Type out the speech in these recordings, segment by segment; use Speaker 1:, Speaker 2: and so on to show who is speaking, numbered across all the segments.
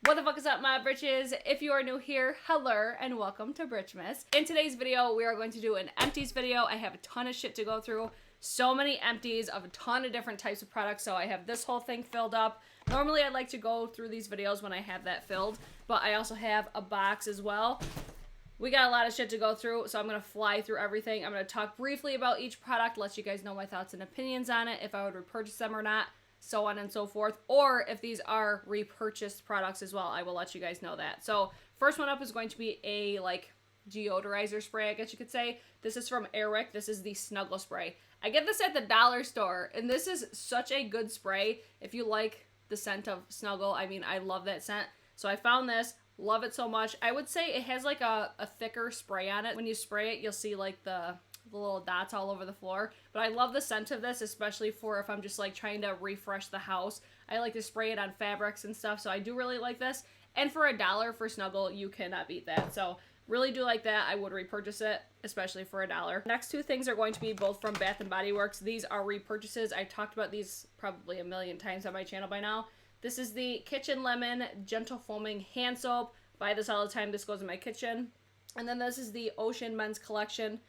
Speaker 1: What the fuck is up, my britches? If you are new here, hello and welcome to BRITCHES. In today's video, we are going to do an empties video. I have a ton of shit to go through. So many empties of a ton of different types of products, so I have this whole thing filled up. Normally, I like to go through these videos when I have that filled, but I also have a box as well. We got a lot of shit to go through, so I'm going to fly through everything. I'm going to talk briefly about each product, let you guys know my thoughts and opinions on it, if I would repurchase them or not, so on and so forth, or if these are repurchased products as well, I will let you guys know that. So first one up is going to be a deodorizer spray, I guess you could say. This is from Airwick. This is the Snuggle spray. I get this at the dollar store, and this is such a good spray. If you like the scent of Snuggle, I mean, I love that scent. So I found this, love it so much. I would say it has like a thicker spray on it. When you spray it, you'll see like the little dots all over the floor, but I love the scent of this, especially for if I'm just like trying to refresh the house. I like to spray it on fabrics and stuff, so I do really like this. And for $1 for Snuggle, you cannot beat that. So really do like that. I would repurchase it, especially for $1. Next two things are going to be both from Bath & Body Works. These are repurchases. I've talked about these probably a million times on my channel by now. This is the Kitchen Lemon Gentle Foaming Hand Soap. Buy this all the time. This goes in my kitchen. And then this is the Ocean Men's Collection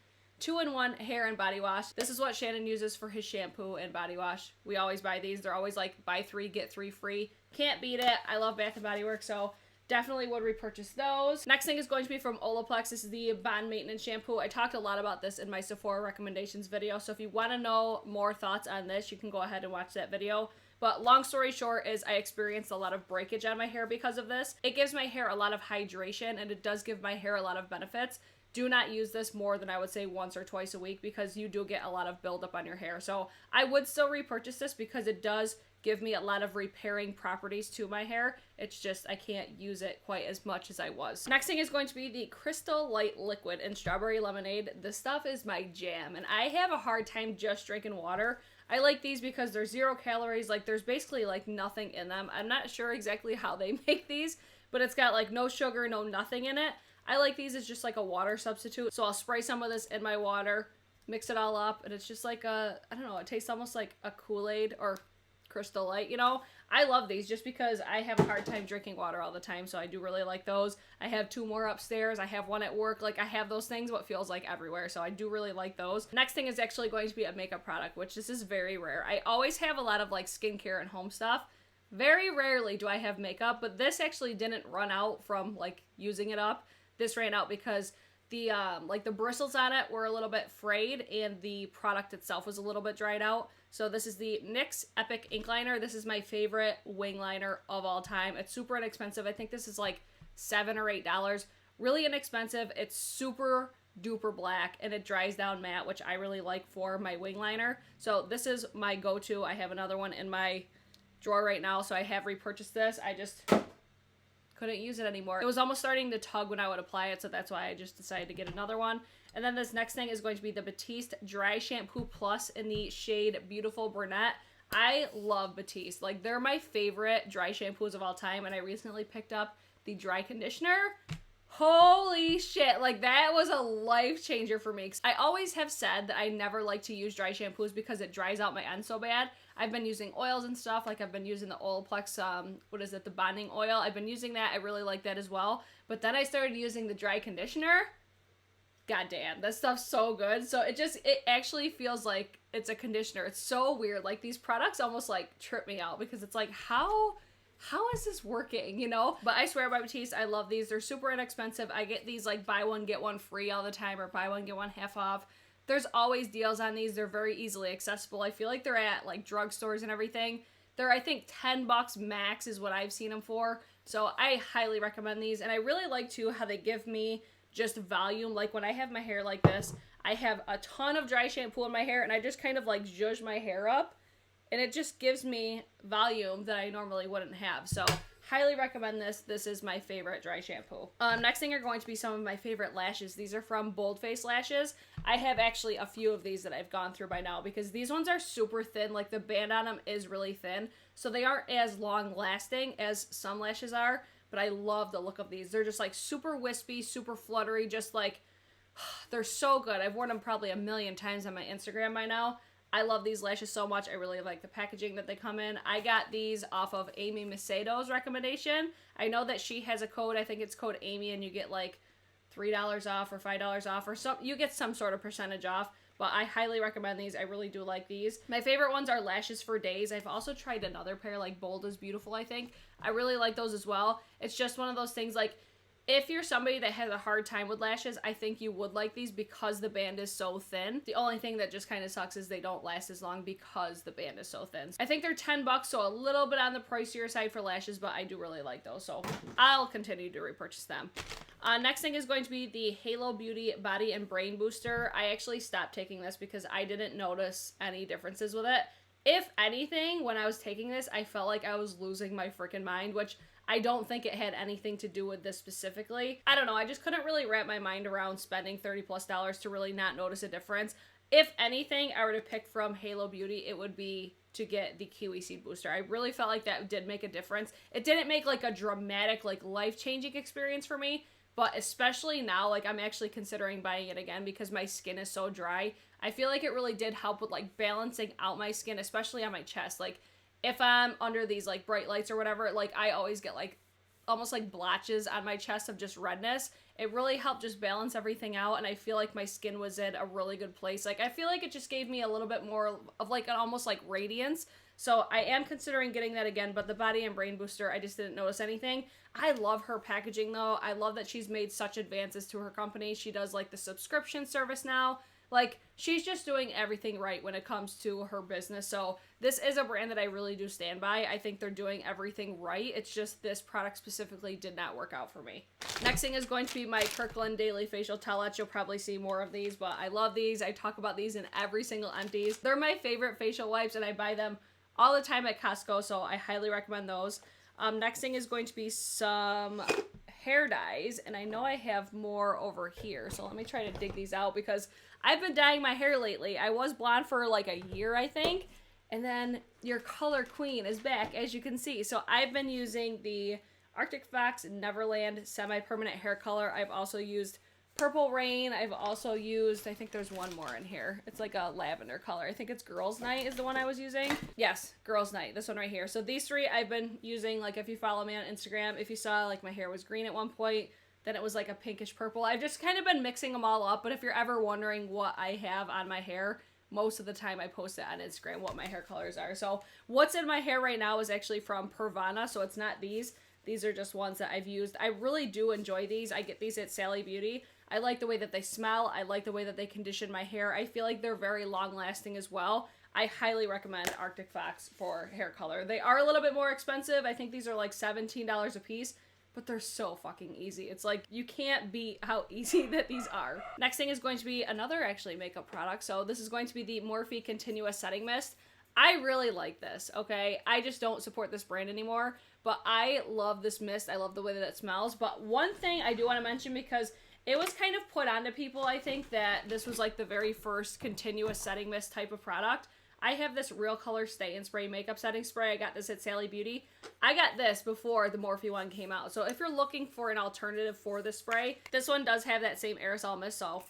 Speaker 1: 2-in-1 hair and body wash. This is what Shannon uses for his shampoo and body wash. We always buy these. They're always like buy 3 get 3 free. Can't beat it. I love Bath & Body Works, so definitely would repurchase those. Next thing is going to be from Olaplex. This is the Bond Maintenance Shampoo. I talked a lot about this in my Sephora recommendations video, so if you want to know more thoughts on this, you can go ahead and watch that video. But long story short is I experienced a lot of breakage on my hair because of this. It gives my hair a lot of hydration, and it does give my hair a lot of benefits. Do not use this more than I would say once or twice a week because you do get a lot of buildup on your hair. So I would still repurchase this because it does give me a lot of repairing properties to my hair. It's just I can't use it quite as much as I was. Next thing is going to be the Crystal Light Liquid in Strawberry Lemonade. This stuff is my jam, and I have a hard time just drinking water. I like these because they're 0 calories. Like, there's basically like nothing in them. I'm not sure exactly how they make these, but it's got like no sugar, no nothing in it. I like these as just like a water substitute. So I'll spray some of this in my water, mix it all up, and it's just like I don't know, it tastes almost like a Kool-Aid or Crystal Light, you know? I love these just because I have a hard time drinking water all the time, so I do really like those. I have 2 more upstairs. I have one at work. Like, I have those things, what feels like everywhere, so I do really like those. Next thing is actually going to be a makeup product, which this is very rare. I always have a lot of like skincare and home stuff. Very rarely do I have makeup, but this actually didn't run out from like using it up. This ran out because the the bristles on it were a little bit frayed and the product itself was a little bit dried out. So this is the NYX Epic Ink Liner. This is my favorite wing liner of all time. It's super inexpensive. I think this is like $7 or $8. Really inexpensive. It's super duper black and it dries down matte, which I really like for my wing liner. So this is my go-to. I have another one in my drawer right now, so I have repurchased this. I just couldn't use it anymore. It was almost starting to tug when I would apply it, so that's why I just decided to get another one. And then this next thing is going to be the Batiste Dry Shampoo Plus in the shade Beautiful Brunette. I love Batiste. Like, they're my favorite dry shampoos of all time, and I recently picked up the dry conditioner. Holy shit, like that was a life changer for me. I always have said that I never like to use dry shampoos because it dries out my ends so bad. I've been using oils and stuff, like I've been using the Olaplex, the bonding oil. I've been using that. I really like that as well. But then I started using the dry conditioner. God damn, that stuff's so good. So it actually feels like it's a conditioner. It's so weird. Like, these products almost like trip me out because it's like, how is this working, you know? But I swear by Batiste, I love these. They're super inexpensive. I get these like buy one, get one free all the time, or buy one, get one half off. There's always deals on these. They're very easily accessible. I feel like they're at like drugstores and everything. They're, I think, $10 max is what I've seen them for. So I highly recommend these. And I really like too how they give me just volume. Like, when I have my hair like this, I have a ton of dry shampoo in my hair and I just kind of like zhuzh my hair up. And it just gives me volume that I normally wouldn't have. So highly recommend this. This is my favorite dry shampoo. Next thing are going to be some of my favorite lashes. These are from Boldface Lashes. I have actually a few of these that I've gone through by now because these ones are super thin. Like, the band on them is really thin. So they aren't as long lasting as some lashes are. But I love the look of these. They're just like super wispy, super fluttery. Just like, they're so good. I've worn them probably a million times on my Instagram by now. I love these lashes so much. I really like the packaging that they come in. I got these off of Amy Macedo's recommendation. I know that she has a code. I think it's code Amy, and you get like $3 off or $5 off, or you get some sort of percentage off. But I highly recommend these. I really do like these. My favorite ones are Lashes for Days. I've also tried another pair, like Bold is Beautiful, I think. I really like those as well. It's just one of those things, like, if you're somebody that has a hard time with lashes, I think you would like these because the band is so thin. The only thing that just kind of sucks is they don't last as long because the band is so thin. I think they're $10, so a little bit on the pricier side for lashes, but I do really like those, so I'll continue to repurchase them. Next thing is going to be the Halo Beauty Body and Brain Booster. I actually stopped taking this because I didn't notice any differences with it. If anything, when I was taking this, I felt like I was losing my freaking mind, which I don't think it had anything to do with this specifically. I don't know, I just couldn't really wrap my mind around spending $30+ to really not notice a difference. If anything, I were to pick from Halo Beauty, it would be to get the Kiwi Seed Booster. I really felt like that did make a difference. It didn't make like a dramatic, like life-changing experience for me, but especially now, like I'm actually considering buying it again because my skin is so dry. I feel like it really did help with like balancing out my skin, especially on my chest. Like if I'm under these like bright lights or whatever, like I always get like almost like blotches on my chest of just redness. It really helped just balance everything out, and I feel like my skin was in a really good place. Like I feel like it just gave me a little bit more of like an almost like radiance. So I am considering getting that again, but the Body and Brain Booster, I just didn't notice anything. I love her packaging though. I love that she's made such advances to her company. She does like the subscription service now. Like, she's just doing everything right when it comes to her business. So this is a brand that I really do stand by. I think they're doing everything right. It's just this product specifically did not work out for me. Next thing is going to be my Kirkland Daily Facial Towelettes. You'll probably see more of these, but I love these. I talk about these in every single Empties. They're my favorite facial wipes, and I buy them all the time at Costco, so I highly recommend those. Next thing is going to be some hair dyes, and I know I have more over here, so let me try to dig these out because I've been dyeing my hair lately. I was blonde for like a year, I think, and then your color queen is back, as you can see. So I've been using the Arctic Fox Neverland semi-permanent hair color. I've also used Purple Rain. I've also used, I think there's one more in here. It's like a lavender color. I think it's Girls Night is the one I was using. Yes, Girls Night, this one right here. So these three I've been using, like if you follow me on Instagram, if you saw like my hair was green at one point, then it was like a pinkish purple. I've just kind of been mixing them all up, but if you're ever wondering what I have on my hair, most of the time I post it on Instagram what my hair colors are. So what's in my hair right now is actually from Pervana, so it's not these. These are just ones that I've used. I really do enjoy these. I get these at Sally Beauty. I like the way that they smell. I like the way that they condition my hair. I feel like they're very long lasting as well. I highly recommend Arctic Fox for hair color. They are a little bit more expensive. I think these are like $17 a piece, but they're so fucking easy. It's like, you can't beat how easy that these are. Next thing is going to be another actually makeup product. So this is going to be the Morphe Continuous Setting Mist. I really like this, okay? I just don't support this brand anymore, but I love this mist. I love the way that it smells. But one thing I do want to mention, because it was kind of put onto people, I think, that this was like the very first continuous setting mist type of product. I have this Real Color Stay and Spray makeup setting spray. I got this at Sally Beauty. I got this before the Morphe one came out. So if you're looking for an alternative for this spray, this one does have that same aerosol mist. So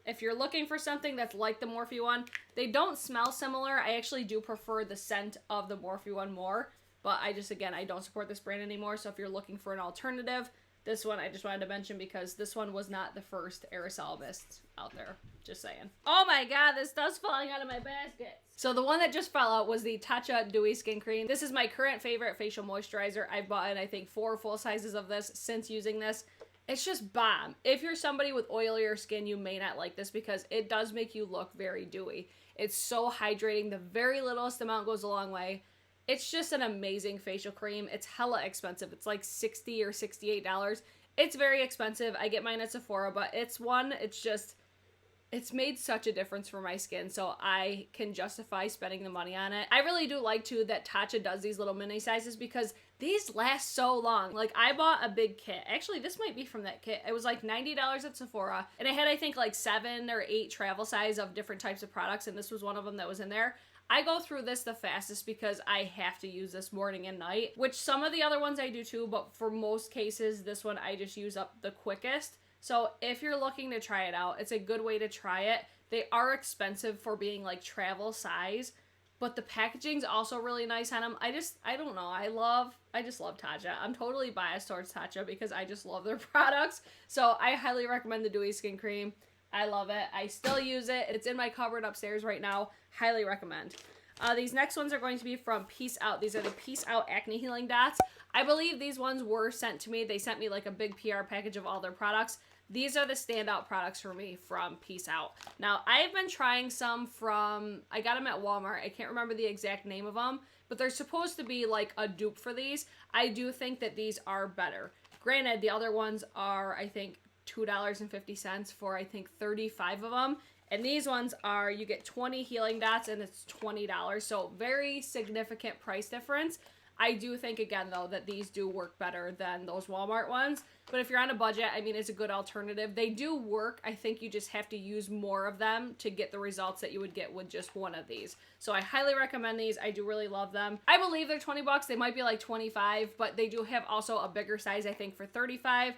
Speaker 1: if you're looking for something that's like the Morphe one, they don't smell similar. I actually do prefer the scent of the Morphe one more. But I just, again, I don't support this brand anymore. So if you're looking for an alternative, this one I just wanted to mention because this one was not the first aerosol mist out there. Just saying. Oh my god, this stuff's falling out of my basket. So the one that just fell out was the Tatcha Dewy Skin Cream. This is my current favorite facial moisturizer. I've bought, I think, 4 full sizes of this since using this. It's just bomb. If you're somebody with oilier skin, you may not like this because it does make you look very dewy. It's so hydrating. The very littlest amount goes a long way. It's just an amazing facial cream. It's hella expensive. It's like $60 or $68. It's very expensive. I get mine at Sephora, but it's made such a difference for my skin, so I can justify spending the money on it. I really do like, too, that Tatcha does these little mini sizes because these last so long. Like, I bought a big kit. Actually, this might be from that kit. It was like $90 at Sephora, and it had, I think, like 7 or 8 travel size of different types of products, and this was one of them that was in there. I go through this the fastest because I have to use this morning and night, which some of the other ones I do too, but for most cases, this one I just use up the quickest. So if you're looking to try it out, it's a good way to try it. They are expensive for being like travel size, but the packaging's also really nice on them. I don't know. I just love Tatcha. I'm totally biased towards Tatcha because I just love their products. So I highly recommend the Dewy Skin Cream. I love it. I still use it. It's in my cupboard upstairs right now. Highly recommend. These next ones are going to be from Peace Out. These are the Peace Out Acne Healing Dots. I believe these ones were sent to me. They sent me like a big PR package of all their products. These are the standout products for me from Peace Out. Now, I've been trying some from, I got them at Walmart. I can't remember the exact name of them, but they're supposed to be like a dupe for these. I do think that these are better. Granted, the other ones are, I think, $2.50 for, I think, 35 of them. And these ones are, you get 20 healing dots and it's $20. So very significant price difference. I do think, again, though, that these do work better than those Walmart ones. But if you're on a budget, I mean, it's a good alternative. They do work. I think you just have to use more of them to get the results that you would get with just one of these. So I highly recommend these. I do really love them. I believe they're 20 bucks. They might be like 25, but they do have also a bigger size, I think, for 35.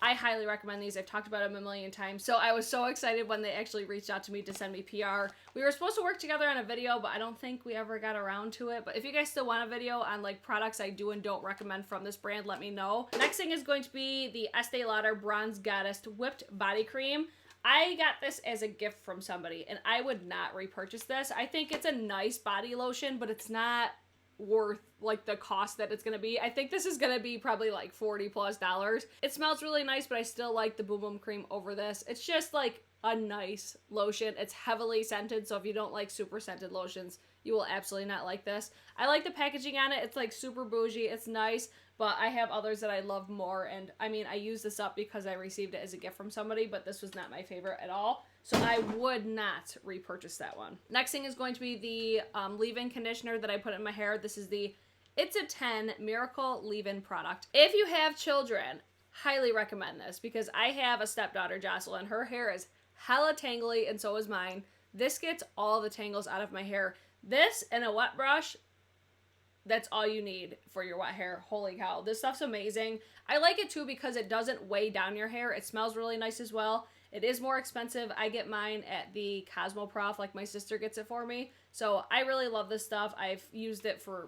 Speaker 1: I highly recommend these. I've talked about them a million times. So I was so excited when they actually reached out to me to send me PR. We were supposed to work together on a video, but I don't think we ever got around to it. But if you guys still want a video on like products I do and don't recommend from this brand, let me know. Next thing is going to be the Estee Lauder Bronze Goddess Whipped Body Cream. I got this as a gift from somebody and I would not repurchase this. I think it's a nice body lotion, but it's not worth like the cost that it's gonna be. I think this is gonna be probably like $40+. It smells really nice, but I still like the Boom Boom Cream over this. It's just like a nice lotion. It's heavily scented, so if you don't like super scented lotions, you will absolutely not like this. I like the packaging on it. It's like super bougie. It's nice, but I have others that I love more, and I mean, I used this up because I received it as a gift from somebody, but this was not my favorite at all. So I would not repurchase that one. Next thing is going to be the leave-in conditioner that I put in my hair. This is the It's a 10 Miracle Leave-In product. If you have children, highly recommend this because I have a stepdaughter, Jocelyn. Her hair is hella tangly and so is mine. This gets all the tangles out of my hair. This and a wet brush, that's all you need for your wet hair. Holy cow. This stuff's amazing. I like it too because it doesn't weigh down your hair. It smells really nice as well. It is more expensive. I get mine at the Cosmoprof, like my sister gets it for me. So I really love this stuff. I've used it for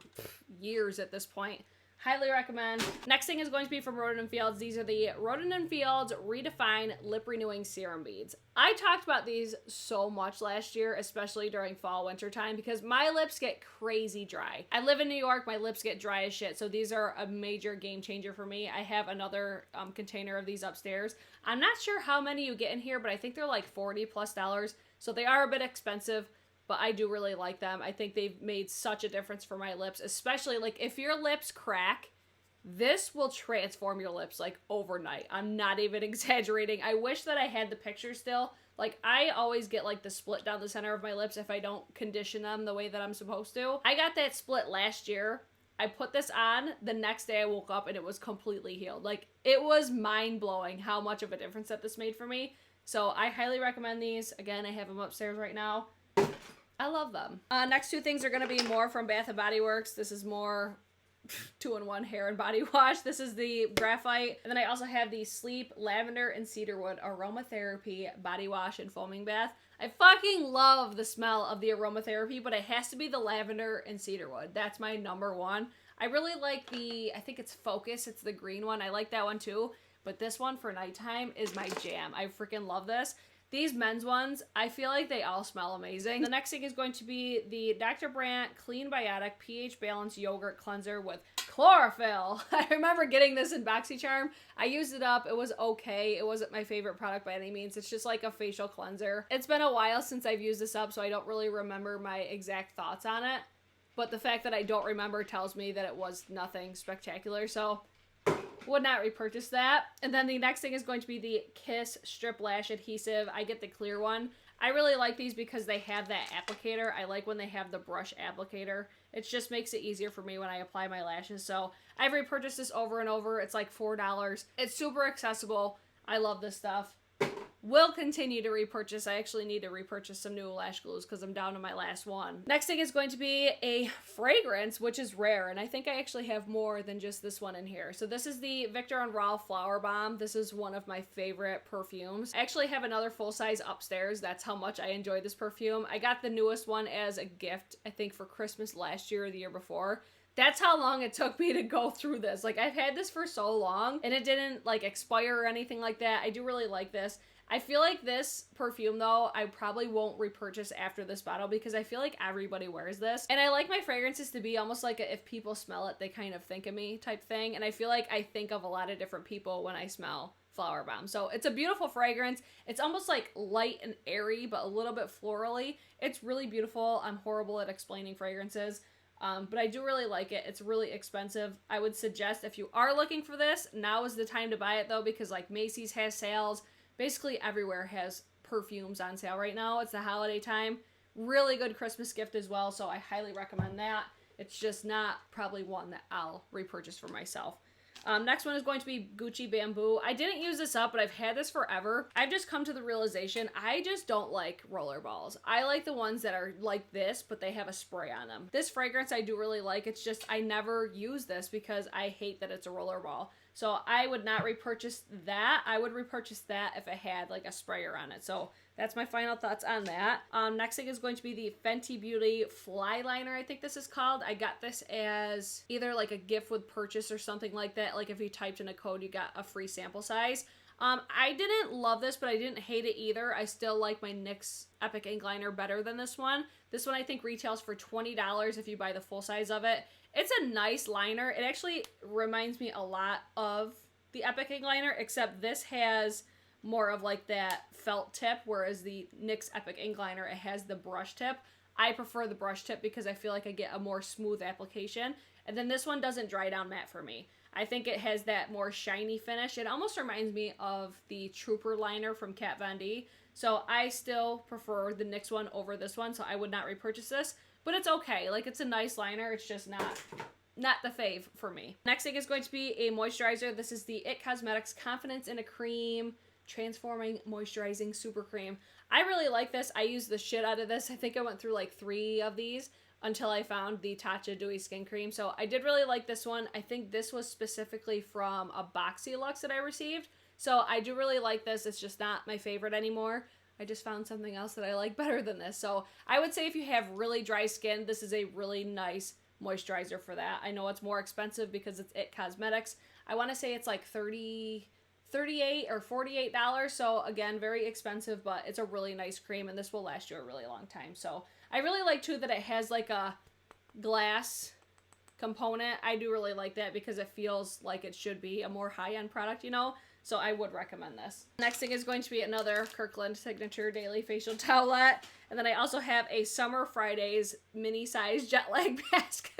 Speaker 1: years at this point. Highly recommend. Next thing is going to be from Roden & Fields. These are the Roden & Fields Redefine Lip Renewing Serum Beads. I talked about these so much last year, especially during fall, winter time, because my lips get crazy dry. I live in New York. My lips get dry as shit, so these are a major game changer for me. I have another container of these upstairs. I'm not sure how many you get in here, but I think they're like $40+, so they are a bit expensive. But I do really like them. I think they've made such a difference for my lips, especially like if your lips crack, this will transform your lips like overnight. I'm not even exaggerating. I wish that I had the picture still. Like I always get like the split down the center of my lips if I don't condition them the way that I'm supposed to. I got that split last year. I put this on, the next day I woke up and it was completely healed. Like it was mind-blowing how much of a difference that this made for me. So I highly recommend these. Again, I have them upstairs right now. I love them. Next two things are going to be more from Bath & Body Works. This is more 2-in-1 hair and body wash. This is the Graphite. And then I also have the Sleep Lavender and Cedarwood Aromatherapy Body Wash and Foaming Bath. I fucking love the smell of the aromatherapy, but it has to be the lavender and cedarwood. That's my number one. I really like the, I think it's Focus. It's the green one. I like that one too. But this one for nighttime is my jam. I freaking love this. These men's ones, I feel like they all smell amazing. The next thing is going to be the Dr. Brandt Clean Biotic pH Balance Yogurt Cleanser with chlorophyll. I remember getting this in Boxycharm. I used it up. It was okay. It wasn't my favorite product by any means. It's just like a facial cleanser. It's been a while since I've used this up, so I don't really remember my exact thoughts on it. But the fact that I don't remember tells me that it was nothing spectacular, so would not repurchase that. And then the next thing is going to be the Kiss Strip Lash Adhesive. I get the clear one. I really like these because they have that applicator. I like when they have the brush applicator. It just makes it easier for me when I apply my lashes. So I've repurchased this over and over. It's like $4. It's super accessible. I love this stuff. will continue to repurchase. I actually need to repurchase some new lash glues because I'm down to my last one. Next thing is going to be a fragrance, which is rare, and I think I actually have more than just this one in here. So this is the Viktor and Rolf Flower Bomb. This is one of my favorite perfumes. I actually have another full size upstairs. That's how much I enjoy this perfume. I got the newest one as a gift, I think for Christmas last year or the year before. That's how long it took me to go through this. Like, I've had this for so long, and it didn't like expire or anything like that. I do really like this. I feel like this perfume, though, I probably won't repurchase after this bottle because I feel like everybody wears this. And I like my fragrances to be almost like if people smell it, they kind of think of me type thing. And I feel like I think of a lot of different people when I smell Flower Bomb. So it's a beautiful fragrance. It's almost like light and airy, but a little bit florally. It's really beautiful. I'm horrible at explaining fragrances. But I do really like it. It's really expensive. I would suggest if you are looking for this, now is the time to buy it though, because like Macy's has sales. Basically everywhere has perfumes on sale right now. It's the holiday time. Really good Christmas gift as well, so I highly recommend that. It's just not probably one that I'll repurchase for myself. Next one is going to be Gucci Bamboo. I didn't use this up, but I've had this forever. I've just come to the realization I just don't like roller balls. I like the ones that are like this, but they have a spray on them. This fragrance I do really like. It's just I never use this because I hate that it's a roller ball. So I would not repurchase that. I would repurchase that if it had like a sprayer on it. So that's my final thoughts on that. Next thing is going to be the Fenty Beauty Fly Liner, I think this is called. I got this as either like a gift with purchase or something like that. Like if you typed in a code, you got a free sample size. I didn't love this, but I didn't hate it either. I still like my NYX Epic Ink Liner better than this one. This one I think retails for $20 if you buy the full size of it. It's a nice liner. It actually reminds me a lot of the Epic Ink Liner, except this has more of like that felt tip, whereas the NYX Epic Ink Liner, it has the brush tip. I prefer the brush tip because I feel like I get a more smooth application. And then this one doesn't dry down matte for me. I think it has that more shiny finish. It almost reminds me of the Trooper liner from Kat Von D. So I still prefer the NYX one over this one, so I would not repurchase this. But it's okay. Like, it's a nice liner. It's just not the fave for me. Next thing is going to be a moisturizer. This is the IT Cosmetics Confidence in a Cream Transforming Moisturizing Super Cream. I really like this. I use the shit out of this. I think I went through like 3 of these until I found the Tatcha Dewy Skin Cream. So I did really like this one. I think this was specifically from a Boxycharm that I received. So I do really like this. It's just not my favorite anymore. I just found something else that I like better than this. So I would say if you have really dry skin, this is a really nice moisturizer for that. I know it's more expensive because it's IT Cosmetics. I want to say it's like $38 or $48. So again, very expensive, but it's a really nice cream and this will last you a really long time. So I really like too that it has like a glass component. I do really like that because it feels like it should be a more high-end product, you know? So I would recommend this. Next thing is going to be another Kirkland Signature Daily Facial Towelette. And then I also have a Summer Fridays mini size jet lag mask.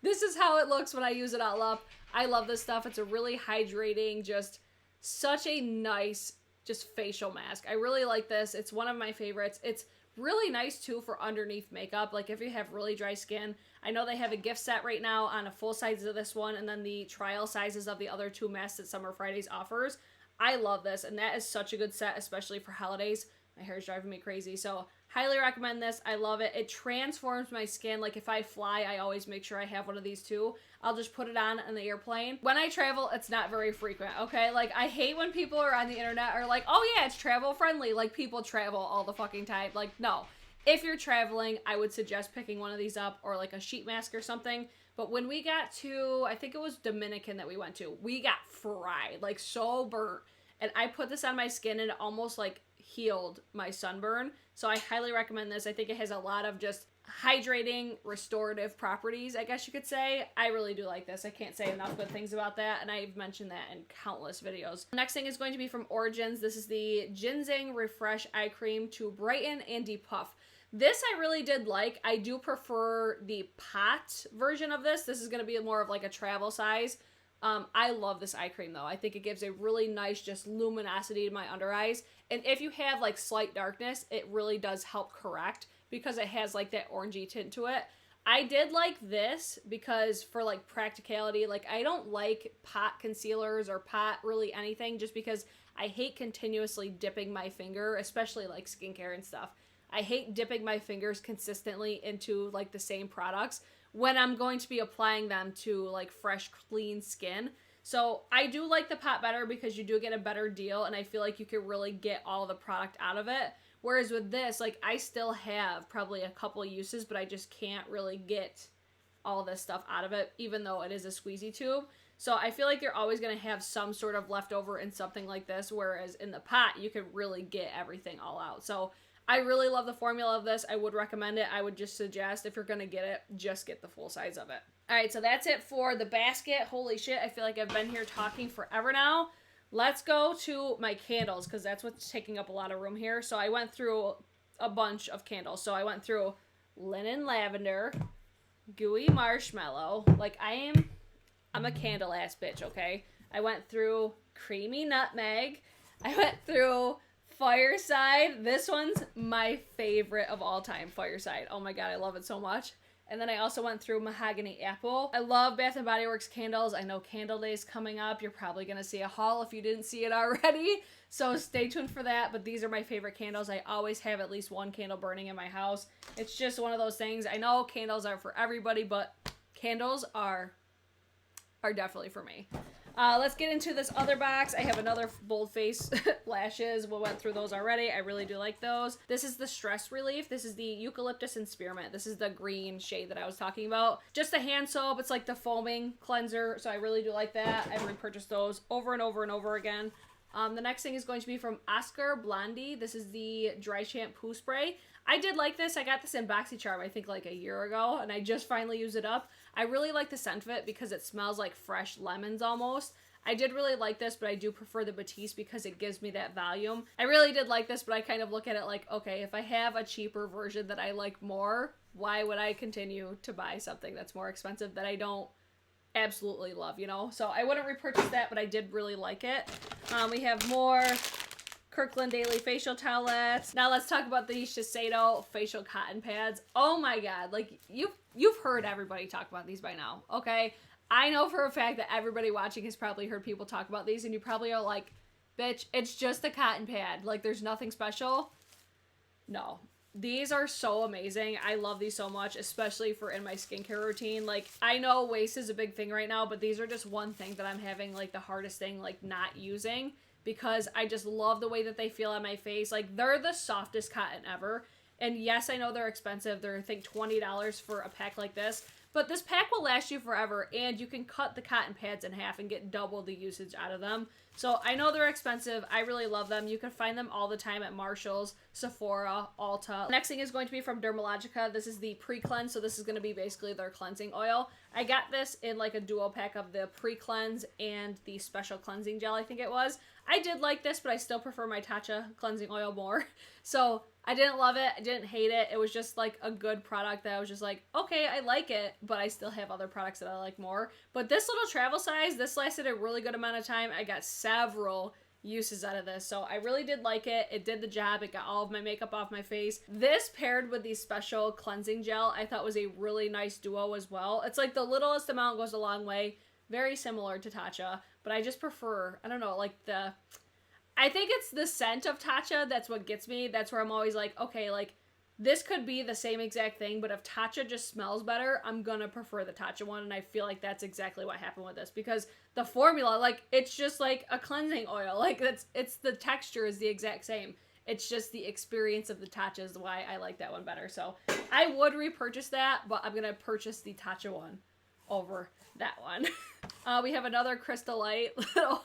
Speaker 1: This is how it looks when I use it all up. I love this stuff. It's a really hydrating, just such a nice just facial mask. I really like this. It's one of my favorites. It's really nice too for underneath makeup. Like if you have really dry skin, I know they have a gift set right now on a full size of this one and then the trial sizes of the other 2 masks that Summer Fridays offers. I love this and that is such a good set, especially for holidays. My hair is driving me crazy, so highly recommend this. I love it. It transforms my skin. Like if I fly, I always make sure I have one of these too. I'll just put it on the airplane. When I travel, it's not very frequent, okay? Like I hate when people are on the internet are like, oh yeah, it's travel friendly. Like people travel all the fucking time. Like no. If you're traveling, I would suggest picking one of these up or like a sheet mask or something. But when we got to, I think it was Dominican that we went to, we got fried, like so burnt. And I put this on my skin and it almost like healed my sunburn. So I highly recommend this. I think it has a lot of just hydrating, restorative properties, I guess you could say. I really do like this. I can't say enough good things about that, and I've mentioned that in countless videos. The next thing is going to be from Origins. This is the Ginseng Refresh Eye Cream to brighten and depuff. This I really did like. I do prefer the pot version of this. This is going to be more of like a travel size. I love this eye cream though. I think it gives a really nice just luminosity to my under eyes. And if you have like slight darkness, it really does help correct because it has like that orangey tint to it. I did like this because for like practicality, like I don't like pot concealers or pot really anything just because I hate continuously dipping my finger, especially like skincare and stuff. I hate dipping my fingers consistently into like the same products when I'm going to be applying them to like fresh, clean skin. So I do like the pot better because you do get a better deal and I feel like you can really get all the product out of it. Whereas with this, like I still have probably a couple of uses, but I just can't really get all this stuff out of it, even though it is a squeezy tube. So I feel like you're always going to have some sort of leftover in something like this, whereas in the pot, you can really get everything all out. So I really love the formula of this. I would recommend it. I would just suggest if you're going to get it, just get the full size of it. All right, so that's it for the basket. Holy shit, I feel like I've been here talking forever now. Let's go to my candles because that's what's taking up a lot of room here. So I went through a bunch of candles. So I went through Linen Lavender, Gooey Marshmallow. Like I'm a candle ass bitch, okay? I went through Creamy Nutmeg. I went through Fireside. This one's my favorite of all time, Fireside. Oh my god, I love it so much. And then I also went through Mahogany Apple. I love Bath & Body Works candles. I know Candle Day is coming up. You're probably going to see a haul if you didn't see it already. So stay tuned for that. But these are my favorite candles. I always have at least one candle burning in my house. It's just one of those things. I know candles are for everybody, but candles are definitely for me. Let's get into this other box. I have another Bold Face lashes. We went through those already. I really do like those. This is the Stress Relief. This is the Eucalyptus and Spearmint. This is the green shade that I was talking about. Just a hand soap. It's like the foaming cleanser, so I really do like that. I've repurchased those over and over and over again. The next thing is going to be from Oscar Blondie. This is the Dry Shampoo Spray. I did like this. I got this in Boxycharm, I think like a year ago, and I just finally used it up. I really like the scent of it because it smells like fresh lemons almost. I did really like this, but I do prefer the Batiste because it gives me that volume. I really did like this, but I kind of look at it like, okay, if I have a cheaper version that I like more, why would I continue to buy something that's more expensive that I don't absolutely love, you know? So I wouldn't repurchase that, but I did really like it. We have more Kirkland Daily Facial Towelettes. Now let's talk about these Shiseido facial cotton pads. Oh my god, like you've heard everybody talk about these by now, okay? I know for a fact that everybody watching has probably heard people talk about these, and you probably are like, bitch, it's just a cotton pad. Like, there's nothing special. No. These are so amazing. I love these so much, especially for in my skincare routine. Like, I know waste is a big thing right now, but these are just one thing that I'm having, like, the hardest thing, like, not using, because I just love the way that they feel on my face. Like, they're the softest cotton ever. And yes, I know they're expensive. They're, I think, $20 for a pack like this. But this pack will last you forever, and you can cut the cotton pads in half and get double the usage out of them. So I know they're expensive. I really love them. You can find them all the time at Marshall's, Sephora, Ulta. Next thing is going to be from Dermalogica. This is the pre-cleanse, so this is going to be basically their cleansing oil. I got this in like a duo pack of the pre-cleanse and the special cleansing gel, I think it was. I did like this, but I still prefer my Tatcha cleansing oil more. So I didn't love it. I didn't hate it. It was just like a good product that I was just like, okay, I like it, but I still have other products that I like more. But this little travel size, this lasted a really good amount of time. I got several uses out of this, so I really did like it. It did the job. It got all of my makeup off my face. This paired with the special cleansing gel I thought was a really nice duo as well. It's like the littlest amount goes a long way. Very similar to Tatcha, but I just prefer, I don't know, like I think it's the scent of Tatcha that's what gets me. That's where I'm always like, okay, like this could be the same exact thing, but if Tatcha just smells better, I'm gonna prefer the Tatcha one, and I feel like that's exactly what happened with this, because the formula, like, it's just like a cleansing oil. Like, it's the texture is the exact same. It's just the experience of the Tatcha is why I like that one better. So I would repurchase that, but I'm gonna purchase the Tatcha one over that one. We have another Crystal Light little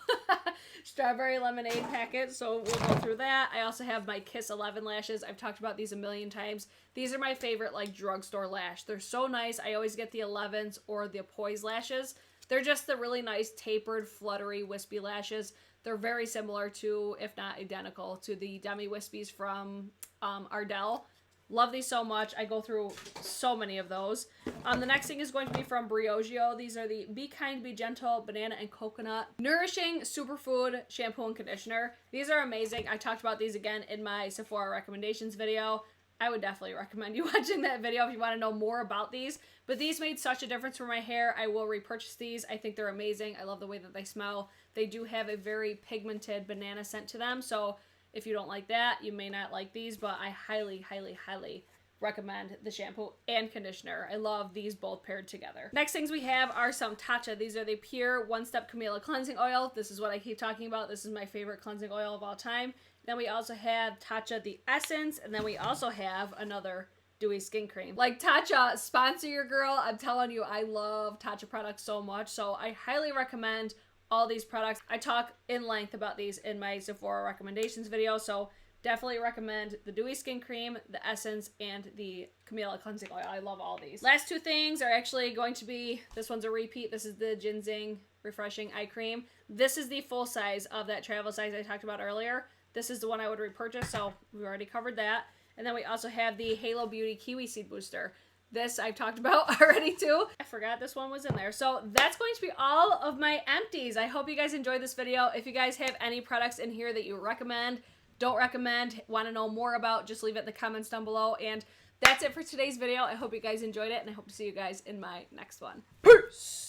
Speaker 1: strawberry lemonade packet, so we'll go through that. I also have my Kiss 11 lashes. I've talked about these a million times. These are my favorite, like, drugstore lash. They're so nice. I always get the 11s or the Poise lashes. They're just the really nice tapered, fluttery, wispy lashes. They're very similar to, if not identical, to the Demi Wispies from Ardell. Love these so much. I go through so many of those. The next thing is going to be from Briogeo. These are the Be Kind, Be Gentle Banana and Coconut Nourishing Superfood Shampoo and Conditioner. These are amazing. I talked about these again in my Sephora recommendations video. I would definitely recommend you watching that video if you want to know more about these. But these made such a difference for my hair. I will repurchase these. I think they're amazing. I love the way that they smell. They do have a very pigmented banana scent to them. So if you don't like that, you may not like these. But I highly, highly, highly recommend the shampoo and conditioner. I love these both paired together. Next things we have are some Tatcha. These are the Pure One Step Camellia Cleansing Oil. This is what I keep talking about. This is my favorite cleansing oil of all time. Then we also have Tatcha the Essence, and then we also have another dewy skin cream. Like, Tatcha, sponsor your girl. I'm telling you, I love Tatcha products so much, so I highly recommend all these products. I talk in length about these in my Sephora recommendations video, so definitely recommend the dewy skin cream, the Essence, and the Camellia Cleansing Oil. I love all these. Last two things are actually going to be, this one's a repeat. This is the Ginseng Refreshing Eye Cream. This is the full size of that travel size I talked about earlier. This is the one I would repurchase, so we've already covered that. And then we also have the Halo Beauty Kiwi Seed Booster. This I've talked about already too. I forgot this one was in there. So that's going to be all of my empties. I hope you guys enjoyed this video. If you guys have any products in here that you recommend, don't recommend, want to know more about, just leave it in the comments down below. And that's it for today's video. I hope you guys enjoyed it, and I hope to see you guys in my next one. Peace!